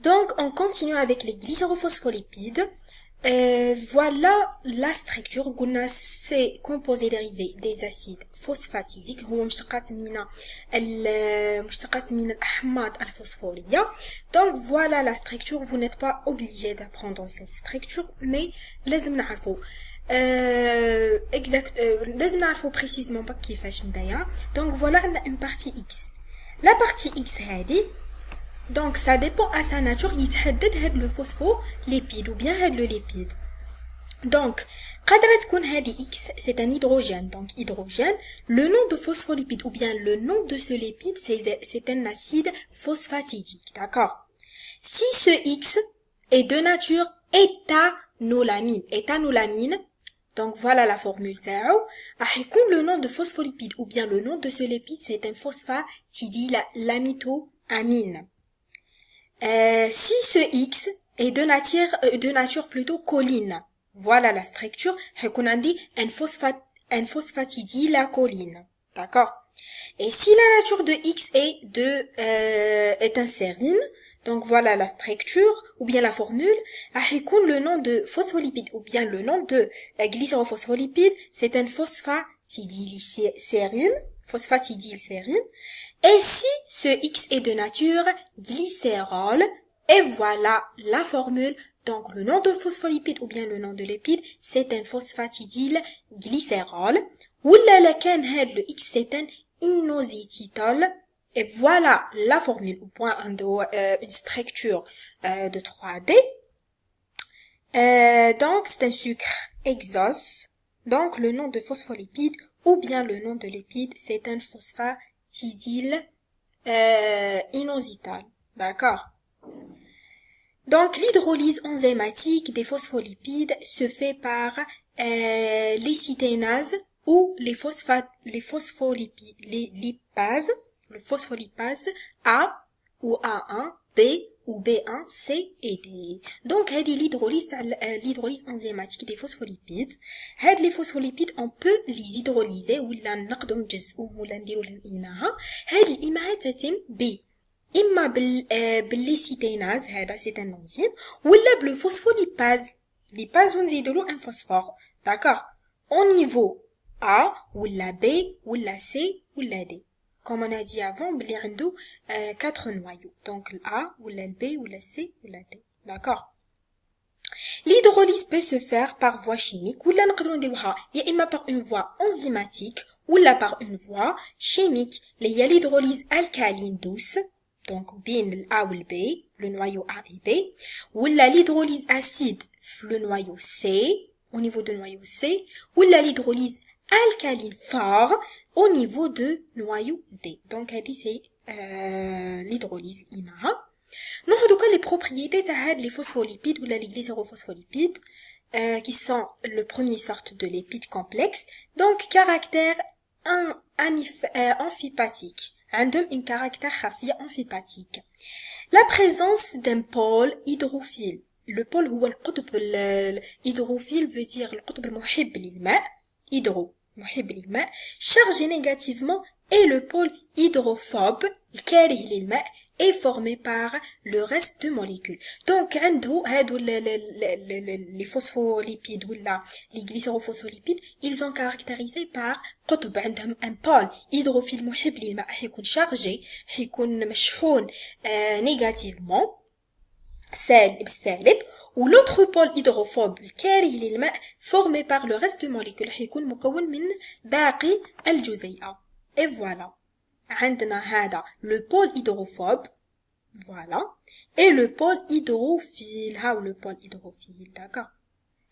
Donc, on continue avec les glycérophospholipides. Voilà la structure. C'est composé dérivé des acides phosphatidiques. هو مشتقات من الأحماض الفوسفورية. Donc, voilà la structure. Vous n'êtes pas obligé d'apprendre cette structure, mais لازم نعرفو. لازم نعرفو précisément pas كيفاش مدايرة. Donc, voilà une partie X. La partie X هذه donc ça dépend à sa nature يتحدد هاد le phospholipide ou bien هاد le lipide. Donc قادرة تكون هذه X c'est un hydrogène. Donc hydrogène, le nom de phospholipide ou bien le nom de ce lipide c'est un acide phosphatidique. D'accord? Si ce X est de nature éthanolamine, donc voilà la formule تاعو راح يكون le nom de phospholipide ou bien le nom de ce lipide c'est un phosphatidylamidoamine. Si ce X est de nature plutôt choline, voilà la structure, هيكون عندي un phosphatidylcholine. D'accord? Et si la nature de X est un sérine, donc voilà la structure ou bien la formule, هيكون le nom de phospholipide ou bien le nom de glycérophospholipide, c'est un phosphatidylsérine. Et si ce X est de nature glycérol, et voilà la formule, donc le nom de phospholipide ou bien le nom de lipide, c'est un phosphatidylglycérol. Ou là, le X c'est un inositol. Et voilà la formule au point une structure de 3D. Donc c'est un sucre hexose. Donc le nom de phospholipide ou bien le nom de lipide, c'est un phosphatidylglycérol. Inositol. D'accord? Donc, l'hydrolyse enzymatique des phospholipides se fait par les cyténases ou les phospholipases, le phospholipase A ou A1, B ou B1, C et D. Donc, l'hydrolyse enzymatique des phospholipides. Les phospholipides, on peut les hydrolyser ou نقدروا نجزئوهم ولا نديروا لهم إيماها. هذه الإيماها تتم إما بالليسيتيناز هذا c'est un enzyme ولا بالفوسفوليباز ليباز ونزيدوا له un phosphore. D'accord? Au niveau A ولا B ولا C ولا D. Comme on a dit avant, بلي عنده 4 noyaux. Donc A ولا B ولا C ولا D. D'accord? L'hydrolyse peut se faire par voie chimique ولا نقدروا نديروها يا إما par une voie enzymatique ولا par une voie chimique اللي هي l'hydrolyse alcaline douce. Donc, bien le A ou le B, le noyau A et B, ou la l'hydrolyse acide, le noyau C, au niveau du noyau C, ou la l'hydrolyse alcaline fort, au niveau de noyau D. Donc, c'est l'hydrolyse IMA. Nous avons les propriétés des phospholipides ou les glycérophospholipides, qui sont le premier sorte de lipides complexes. Donc, caractère amphipathique. عندهم une caractère خاصية amphipathique. La présence d'un pôle hydrophile. Le pôle هو القطب hydrophile veut dire القطب المحب للماء. محب للماء chargé négativement et le pôle hydrophobe الكاره للماء est formé par le reste de molécules. Donc, les phospholipides ou les glycérophospholipides, ils sont caractérisés par قطب عندهم un pôle hydrophile محب للماء هيكون chargé هيكون مشحون négativement بالسالب و l'autre pôle hydrophobe الكاره للماء formé par le reste de molécules هيكون مكون من باقي الجزيئات. Et voilà. عندنا هذا le pôle hydrophobe, voilà, et le pôle hydrophile. ها le pôle hydrophile, d'accord.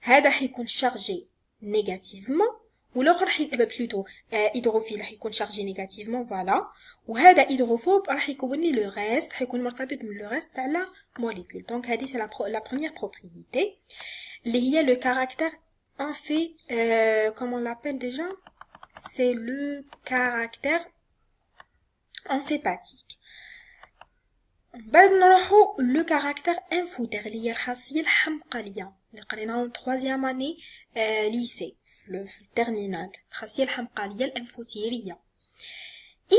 هذا حيكون chargé négativement والآخر plutôt hydrophile حيكون chargé négativement, voilà. وهذا hydrophobe راح يكون لي le reste حيكون مرتبط من le reste تاع la molécule. Donc هذه c'est la première propriété اللي هي le caractère comment on l'appelle déjà, c'est le caractère amphipathique. بعد نروحو le caractère infotère اللي هي الخاصية الحمقلية اللي قريناها en 3e année lycée في الترمينال. الخاصية الحمقلية الانفوتيرية.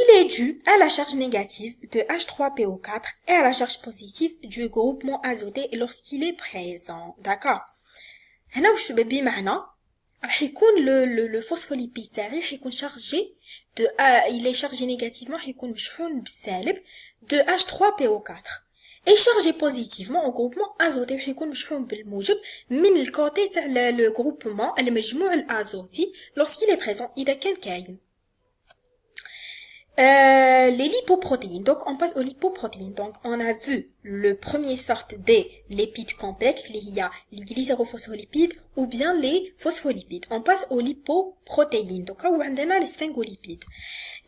Il est dû à la charge négative de H3PO4 et à la charge positive du groupement azoté lorsqu'il est présent. D'accord. هنا واش بمعنى راح يكون le phospholipide تاعي راح يكون chargé de il est chargé négativement راح يكون مشحون بالسالب de H3PO4 et chargé positivement au groupement azoté راح يكون مشحون بالموجب من الكوتي تاع le groupement المجموع الازوتي lorsqu'il est présent إذا كان كاين. Les lipoprotéines. Donc, on passe aux lipoprotéines. Donc, on a vu le premier sorte des lipides complexes, il y a les glycérophospholipides ou bien les phospholipides. On passe aux lipoprotéines. Donc, on a les sphingolipides.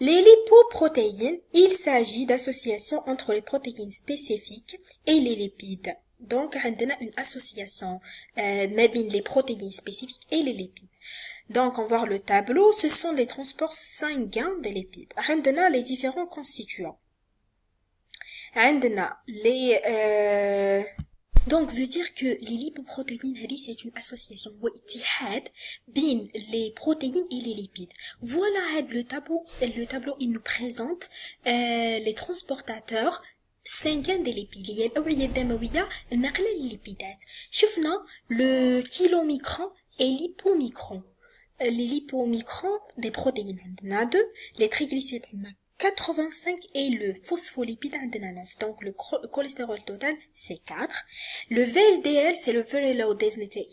Les lipoprotéines, il s'agit d'associations entre les protéines spécifiques et les lipides. Donc, on a une association entre les protéines spécifiques et les lipides. Donc, on va voir le tableau, ce sont les transports sanguins des lipides. On a les différents constituants. On a les... Donc, veut dire que les lipoprotéines, c'est une association ou ittihad bin les protéines et les lipides. Voilà le tableau, il nous présente les transportateurs sanguins des lipides. Il y a l'awiyya الدموية الناقلة للليبيدات. شفنا le kilomicron et l'hypomicron. Les lipomicrons des protéines on a 2, les triglycérides on a 85 et le phospholipide on a 9. Donc le cholestérol total c'est 4. Le VLDL c'est le very low density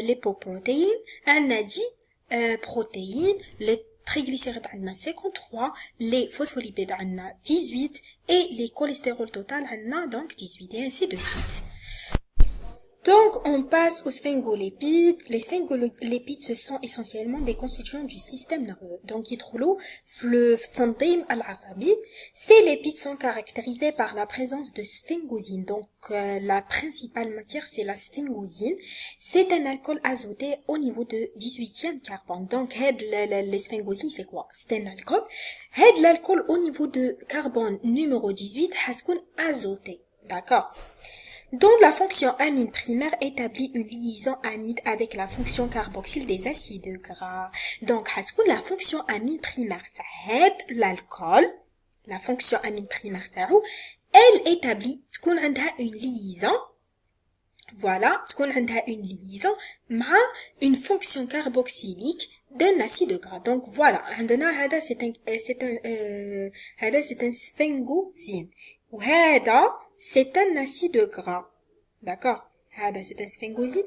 lipoprotein. On a 10 protéines, les triglycérides on a 53, les phospholipides on a 18 et les cholestérol total on a donc 18 et ainsi de suite. Donc, on passe aux sphingolipides. Les sphingolipides, ce sont essentiellement des constituants du système nerveux. Donc, le tandim al-asabi. Ces lipides sont caractérisés par la présence de sphingosine. Donc, la principale matière, c'est la sphingosine. C'est un alcool azoté au niveau de 18e carbone. Donc, les sphingosines, c'est quoi? C'est un alcool. L'alcool au niveau de carbone numéro 18, c'est azoté. D'accord? Dont la fonction amine primaire établit une liaison amide avec la fonction carboxyle des acides gras. Donc, la fonction amine primaire l'alcool, la fonction amine primaire elle établit une liaison. Voilà, une liaison مع une fonction carboxylique d'un acide gras. Donc voilà, c'est un sphingosine. C'est un acide gras. D'accord? C'est un sphingosine.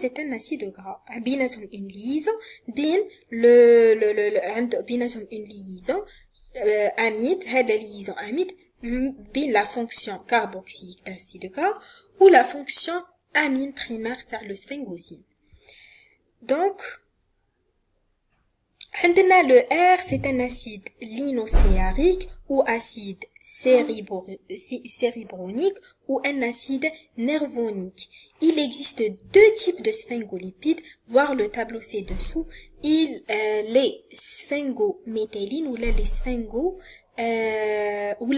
C'est un acide gras. بيناتهم une liaison بين بيناتهم une liaison amide. هذا liaison amide بين la fonction carboxylique d'acide gras ou la fonction amine primaire تاع le sphingosine. Donc عندنا le R, c'est un acide linostéarique ou acide cérébronique ou un acide nervonique. Il existe deux types de sphingolipides, voir le tableau ci-dessous. Les sphingométhylines ou les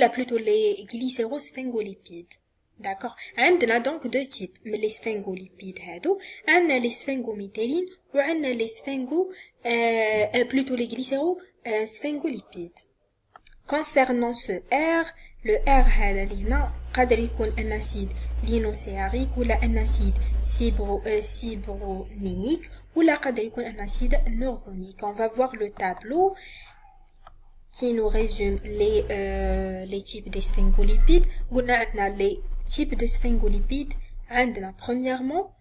plutôt les glycérosphingolépides. D'accord. On a donc deux types, les sphingolipides هادو. On a les sphingométhylines ou on a les plutôt les glycérosphingolépides. Concernant ce R, le R هذا اللي هنا قادر يكون un acide linostéarique ولا un acide cibronique ولا قادر يكون un acide nervonique. On va voir le tableau qui nous résume les types de sphingolipides. قلنا عندنا les types de sphingolipides. عندنا premièrement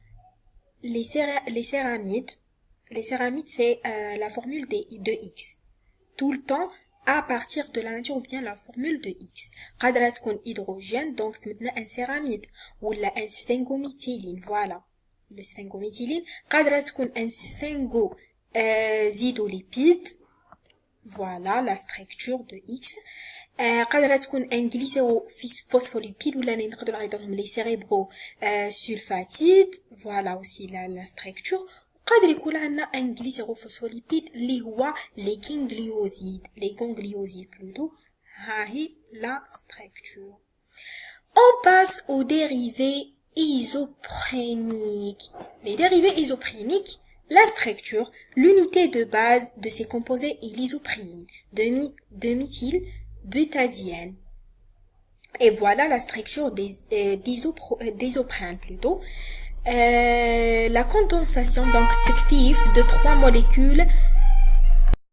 les céramides. Les céramides c'est la formule de X. Tout le temps à partir de la nature ou bien la formule de X. قادرة تكون hydrogène donc تمدنا un céramide ولا un sphingométhyline. Voilà. Le sphingométhyline قادرة تكون un sphingozidolipide. Voilà la structure de X. قادرة تكون un glycérophospholipide ولا نقدروا نعيطوهم les cérébrosulfatides. Voilà aussi la structure. قادر يكون عندنا un glycérophospholipide اللي هو les gangliosides plutôt. ها هي la structure. On passe aux dérivés isopréniques. Les dérivés isopréniques La structure, l'unité de base de ces composés est l'isoprène, de méthylbutadiène. Et voilà la structure d'isoprène plutôt. La condensation donc fictive de trois molécules